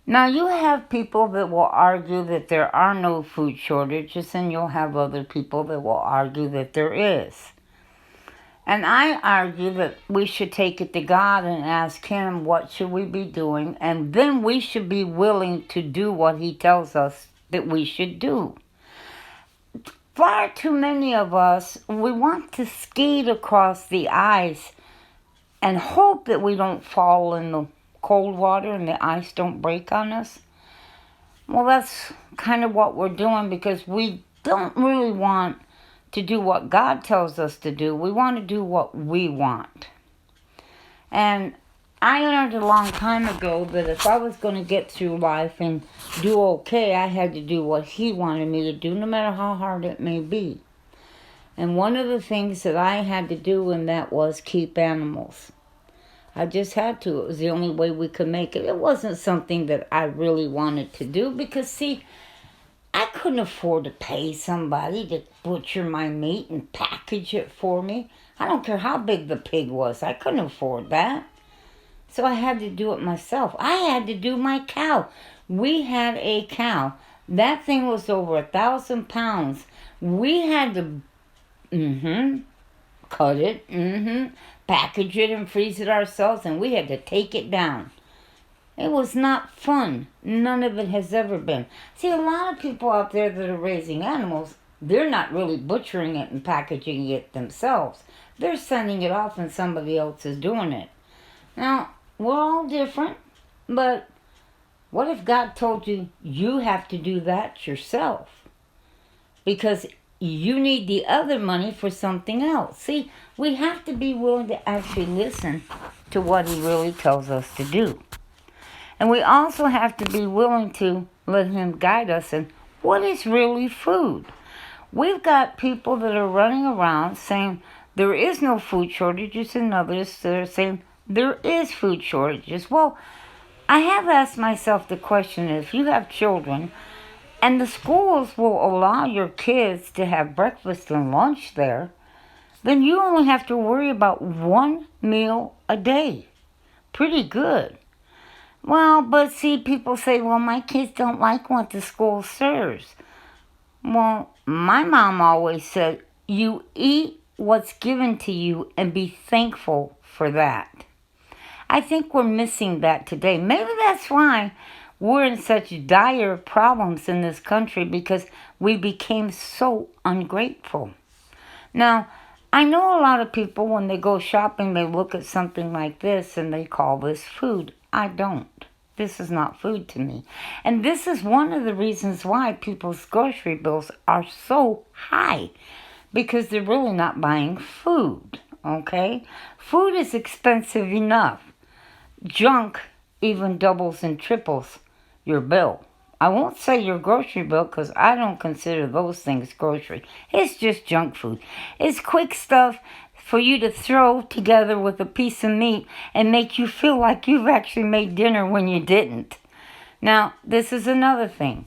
Now, you have people that will argue that there are no food shortages, and you'll have other people that will argue that there is. And I argue that we should take it to God and ask Him what should we be doing, and then we should be willing to do what He tells us that we should do. Far too many of us, we want to skate across the ice and hope that we don't fall in the cold water and the ice don't break on us. Well, that's kind of what we're doing because we don't really want to do what God tells us to do. We want to do what we want. And I learned a long time ago that if I was going to get through life and do okay, I had to do what He wanted me to do, no matter how hard it may be. And one of the things that I had to do in that was keep animals. I just had to. It was the only way we could make it. It wasn't something that I really wanted to do because, see, I couldn't afford to pay somebody to butcher my meat and package it for me. I don't care how big the pig was. I couldn't afford that. So I had to do it myself. I had to do my cow. We had a cow. That thing was over 1,000 pounds. We had to cut it, package it and freeze it ourselves, and we had to take it down. It was not fun. None of it has ever been. See, a lot of people out there that are raising animals, they're not really butchering it and packaging it themselves. They're sending it off and somebody else is doing it. Now, we're all different, but what if God told you you have to do that yourself? Because you need the other money for something else. See, we have to be willing to actually listen to what He really tells us to do. And we also have to be willing to let Him guide us in what is really food. We've got people that are running around saying there is no food shortages, and others that are saying there is food shortages. Well, I have asked myself the question, if you have children and the schools will allow your kids to have breakfast and lunch there, then you only have to worry about one meal a day. Pretty good. Well, but see, people say, well, my kids don't like what the school serves. Well, my mom always said, you eat what's given to you and be thankful for that. I think we're missing that today. Maybe that's why we're in such dire problems in this country, because we became so ungrateful. Now, I know a lot of people, when they go shopping, they look at something like this and they call this food. I don't. This is not food to me. And this is one of the reasons why people's grocery bills are so high, because they're really not buying food, okay? Food is expensive enough. Junk even doubles and triples your bill. I won't say your grocery bill, because I don't consider those things grocery. It's just junk food. It's quick stuff for you to throw together with a piece of meat and make you feel like you've actually made dinner when you didn't. Now, this is another thing.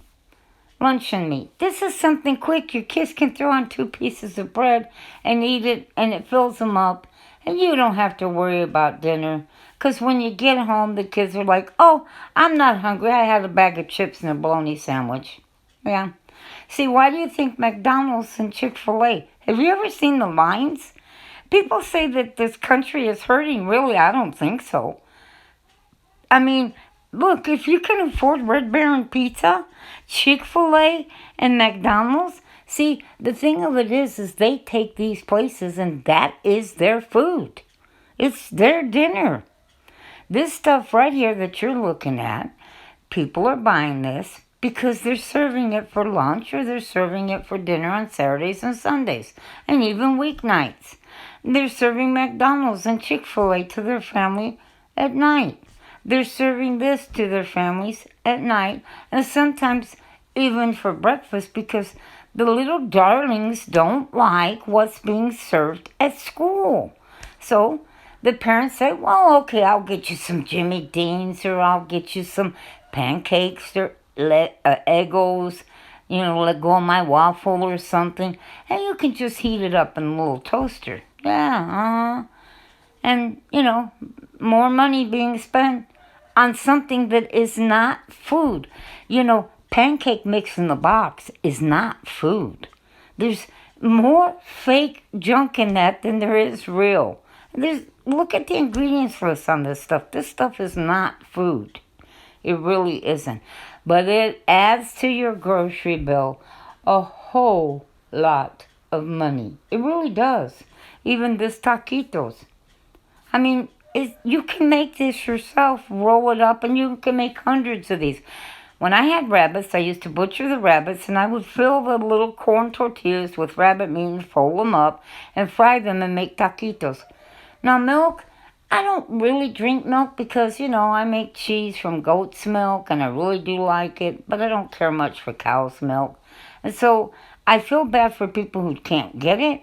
Luncheon meat. This is something quick. Your kids can throw on 2 pieces of bread and eat it, and it fills them up. And you don't have to worry about dinner. Because when you get home, the kids are like, oh, I'm not hungry. I had a bag of chips and a bologna sandwich. Yeah. See, why do you think McDonald's and Chick-fil-A? Have you ever seen the lines? People say that this country is hurting. Really, I don't think so. I mean, look, if you can afford Red Baron Pizza, Chick-fil-A, and McDonald's, see, the thing of it is they take these places and that is their food. It's their dinner. This stuff right here that you're looking at, people are buying this because they're serving it for lunch, or they're serving it for dinner on Saturdays and Sundays, and even weeknights. They're serving McDonald's and Chick-fil-A to their family at night. They're serving this to their families at night, and sometimes even for breakfast, because the little darlings don't like what's being served at school. So the parents say, well, okay, I'll get you some Jimmy Dean's, or I'll get you some pancakes, or Eggos, let go of my waffle or something, and you can just heat it up in a little toaster. Yeah, and, more money being spent. on something that is not food. You know, pancake mix in the box is not food. There's more fake junk in that than there is real. Look at the ingredients list on this stuff. This stuff is not food. It really isn't. But it adds to your grocery bill a whole lot of money. It really does. Even this taquitos. I mean, you can make this yourself, roll it up, and you can make hundreds of these. When I had rabbits, I used to butcher the rabbits, and I would fill the little corn tortillas with rabbit meat and fold them up and fry them and make taquitos. Now, milk, I don't really drink milk because, I make cheese from goat's milk, and I really do like it, but I don't care much for cow's milk. And so I feel bad for people who can't get it,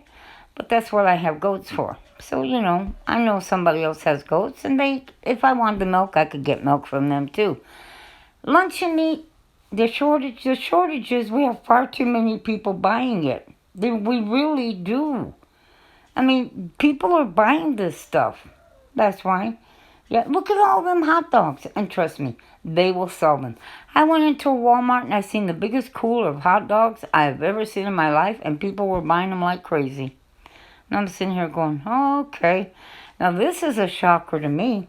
but that's what I have goats for. So, I know somebody else has goats, and if I wanted the milk, I could get milk from them too. Luncheon meat, the shortages, we have far too many people buying it. We really do. I mean, people are buying this stuff. That's why. Yeah, look at all them hot dogs. And trust me, they will sell them. I went into a Walmart and I seen the biggest cooler of hot dogs I've ever seen in my life, and people were buying them like crazy. And I'm sitting here going, oh, okay. Now this is a shocker to me.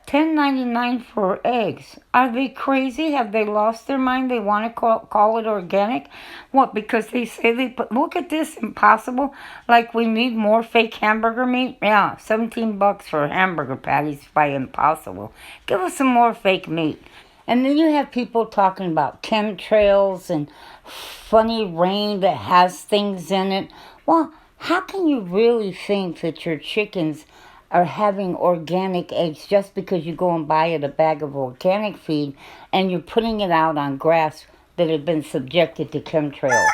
$10.99 for eggs. Are they crazy? Have they lost their mind? They want to call it organic? What, because they say look at this, Impossible. Like we need more fake hamburger meat? Yeah, $17 for hamburger patties by Impossible. Give us some more fake meat. And then you have people talking about chemtrails and funny rain that has things in it. Well, how can you really think that your chickens are having organic eggs just because you go and buy it a bag of organic feed and you're putting it out on grass that had been subjected to chemtrails?